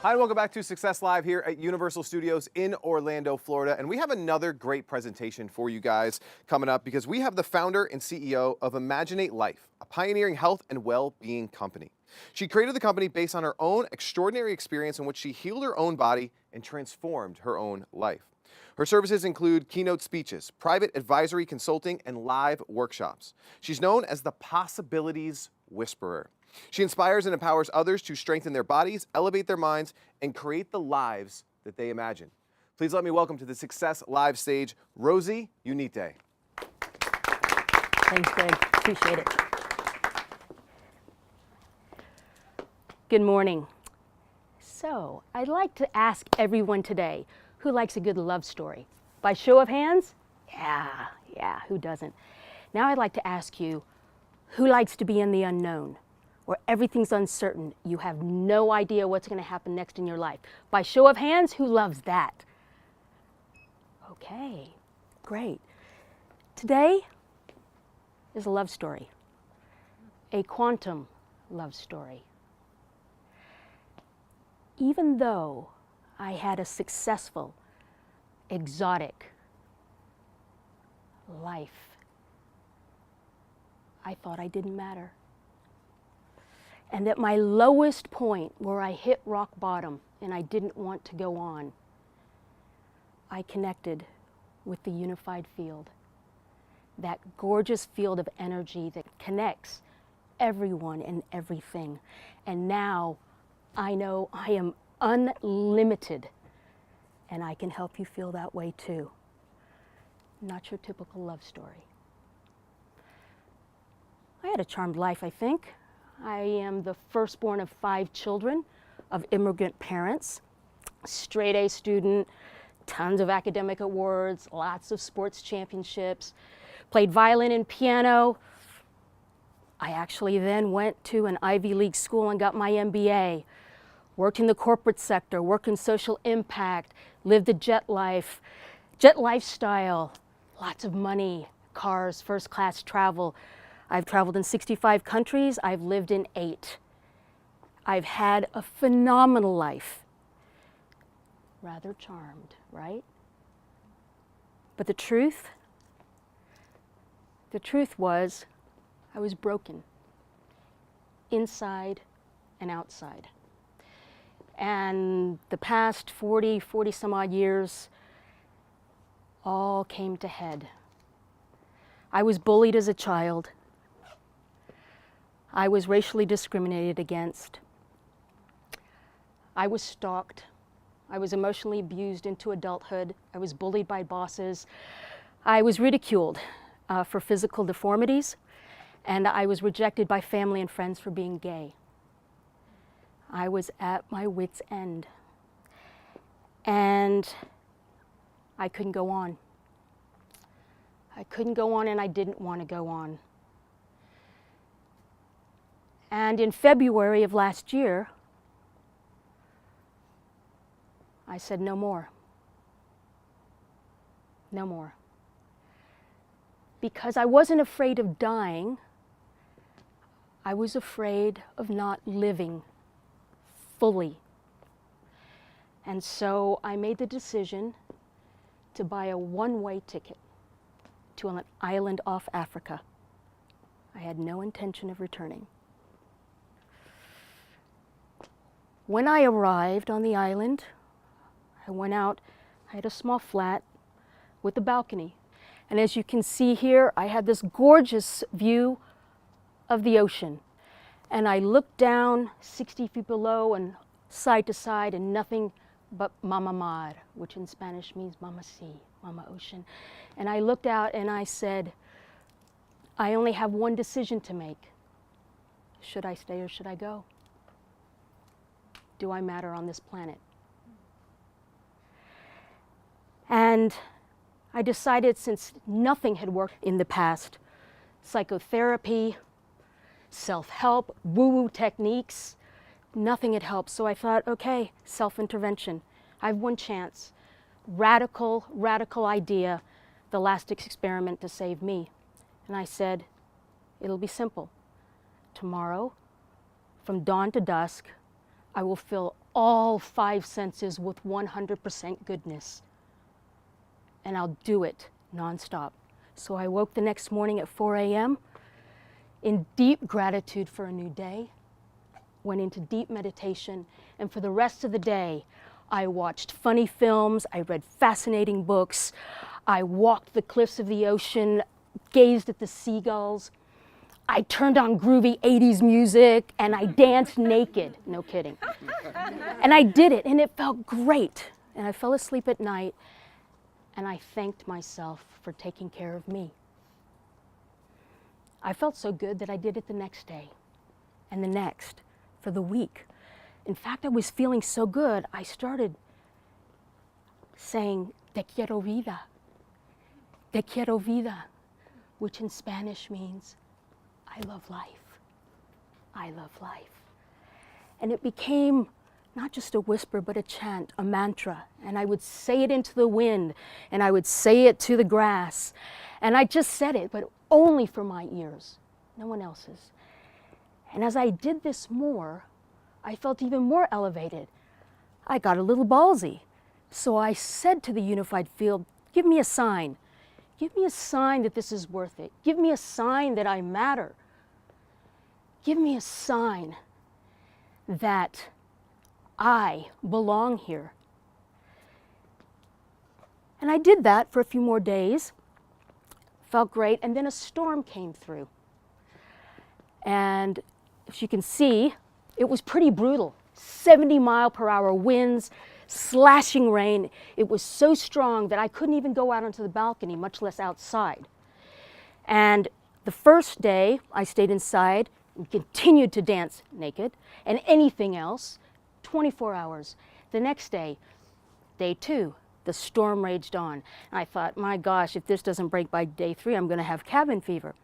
Hi, and welcome back to Success Live here at Universal Studios in Orlando, Florida. And we have another great presentation for you guys coming up because we have the founder and CEO of Imaginate Life, a pioneering health and well-being company. She created the company based on her own extraordinary experience in which she healed her own body and transformed her own life. Her services include keynote speeches, private advisory consulting, and live workshops. She's known as the Possibilities Whisperer. She inspires and empowers others to strengthen their bodies, elevate their minds, and create the lives that they imagine. Please let me welcome to the Success Live stage, Rosie Unite. Thanks, Greg. Appreciate it. Good morning. So, I'd like to ask everyone today, who likes a good love story? By show of hands? Yeah, who doesn't? Now I'd like to ask you, who likes to be in the unknown? Where everything's uncertain, you have no idea what's going to happen next in your life. By show of hands, who loves that? Okay, great. Today is a love story, a quantum love story. Even though I had a successful, exotic life, I thought I didn't matter. And at my lowest point, where I hit rock bottom and I didn't want to go on, I connected with the unified field, that gorgeous field of energy that connects everyone and everything. And now I know I am unlimited, and I can help you feel that way too. Not your typical love story. I had a charmed life, I think. I am the firstborn of 5 children of immigrant parents, straight A student, tons of academic awards, lots of sports championships, played violin and piano. I actually then went to an Ivy League school and got my MBA, worked in the corporate sector, worked in social impact, lived a jet lifestyle, lots of money, cars, first class travel. I've traveled in 65 countries. I've lived in 8. I've had a phenomenal life. Rather charmed, right? But the truth was I was broken, inside and outside. And the past 40 some odd years all came to head. I was bullied as a child. I was racially discriminated against. I was stalked. I was emotionally abused into adulthood. I was bullied by bosses. I was ridiculed for physical deformities, and I was rejected by family and friends for being gay. I was at my wit's end, and I couldn't go on. I couldn't go on, and I didn't want to go on. And in February of last year, I said, no more. No more. Because I wasn't afraid of dying, I was afraid of not living fully. And so I made the decision to buy a one-way ticket to an island off Africa. I had no intention of returning. When I arrived on the island, I went out. I had a small flat with a balcony. And as you can see here, I had this gorgeous view of the ocean. And I looked down 60 feet below and side to side, and nothing but Mama Mar, which in Spanish means Mama Sea, Mama Ocean. And I looked out and I said, I only have one decision to make. Should I stay or should I go? Do I matter on this planet? And I decided, since nothing had worked in the past, psychotherapy, self-help, woo-woo techniques, nothing had helped. So I thought, okay, self-intervention. I have one chance. Radical idea, the last experiment to save me. And I said, it'll be simple. Tomorrow, from dawn to dusk, I will fill all 5 senses with 100% goodness. And I'll do it nonstop. So I woke the next morning at 4 a.m. in deep gratitude for a new day, went into deep meditation, and for the rest of the day, I watched funny films, I read fascinating books, I walked the cliffs of the ocean, gazed at the seagulls, I turned on groovy 80s music, and I danced naked. No kidding. And I did it, and it felt great. And I fell asleep at night, and I thanked myself for taking care of me. I felt so good that I did it the next day, and the next, for the week. In fact, I was feeling so good, I started saying, te quiero vida, which in Spanish means, I love life. I love life. And it became not just a whisper, but a chant, a mantra. And I would say it into the wind, and I would say it to the grass. And I just said it, but only for my ears, no one else's. And as I did this more, I felt even more elevated. I got a little ballsy. So I said to the unified field, give me a sign. Give me a sign that this is worth it. Give me a sign that I matter. Give me a sign that I belong here. And I did that for a few more days. Felt great, and then a storm came through. And as you can see, it was pretty brutal. 70-mile-per-hour winds, slashing rain. It was so strong that I couldn't even go out onto the balcony, much less outside. And the first day, I stayed inside and continued to dance naked, and anything else, 24 hours. The next day, day 2, the storm raged on. And I thought, my gosh, if this doesn't break by day 3, I'm going to have cabin fever.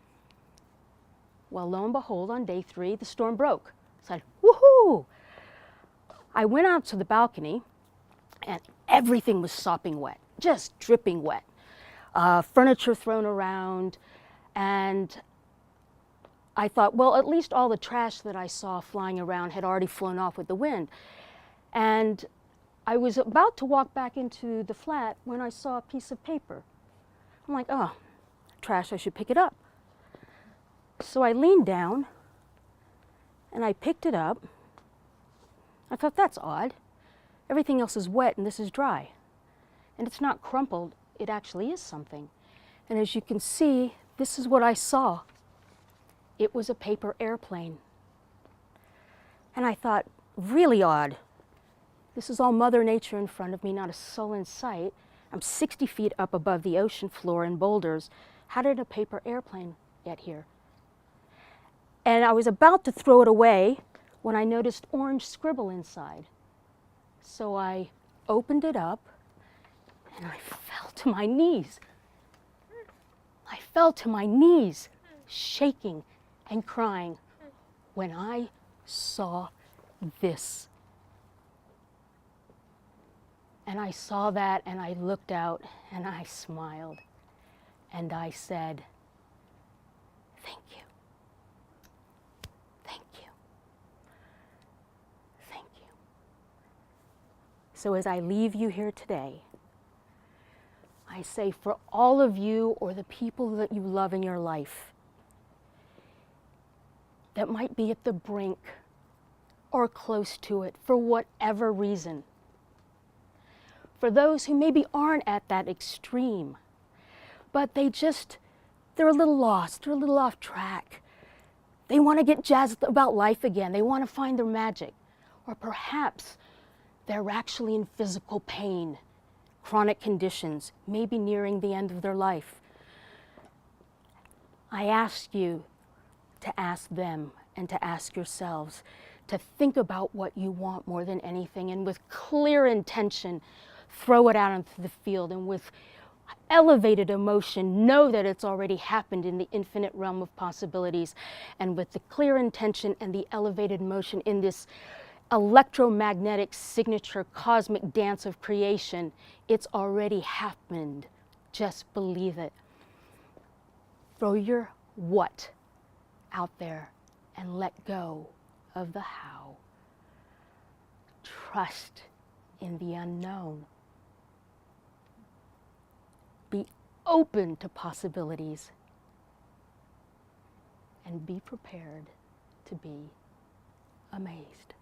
Well, lo and behold, on day 3, the storm broke. I said, woohoo! I went out to the balcony, and everything was sopping wet, just dripping wet. Furniture thrown around, and I thought, well, at least all the trash that I saw flying around had already flown off with the wind. And I was about to walk back into the flat when I saw a piece of paper. I'm like, oh, trash, I should pick it up. So I leaned down, and I picked it up. I thought, that's odd. Everything else is wet, and this is dry. And it's not crumpled, it actually is something. And as you can see, this is what I saw. It was a paper airplane. And I thought, really odd. This is all Mother Nature in front of me, not a soul in sight. I'm 60 feet up above the ocean floor in boulders. How did a paper airplane get here? And I was about to throw it away when I noticed orange scribble inside. So I opened it up, and I fell to my knees. I fell to my knees, shaking and crying when I saw this. And I saw that, and I looked out, and I smiled, and I said, thank you. Thank you. Thank you. So as I leave you here today, I say for all of you or the people that you love in your life that might be at the brink or close to it for whatever reason, for those who maybe aren't at that extreme, but they're a little lost, they're a little off track. They want to get jazzed about life again. They want to find their magic. Or perhaps they're actually in physical pain, chronic conditions, maybe nearing the end of their life. I ask you to ask them and to ask yourselves to think about what you want more than anything, and with clear intention, throw it out into the field, and with elevated emotion, know that it's already happened in the infinite realm of possibilities. And with the clear intention and the elevated motion in this electromagnetic signature cosmic dance of creation, it's already happened. Just believe it. Throw your what out there and let go of the how. trust in the unknown. Be open to possibilities and be prepared to be amazed.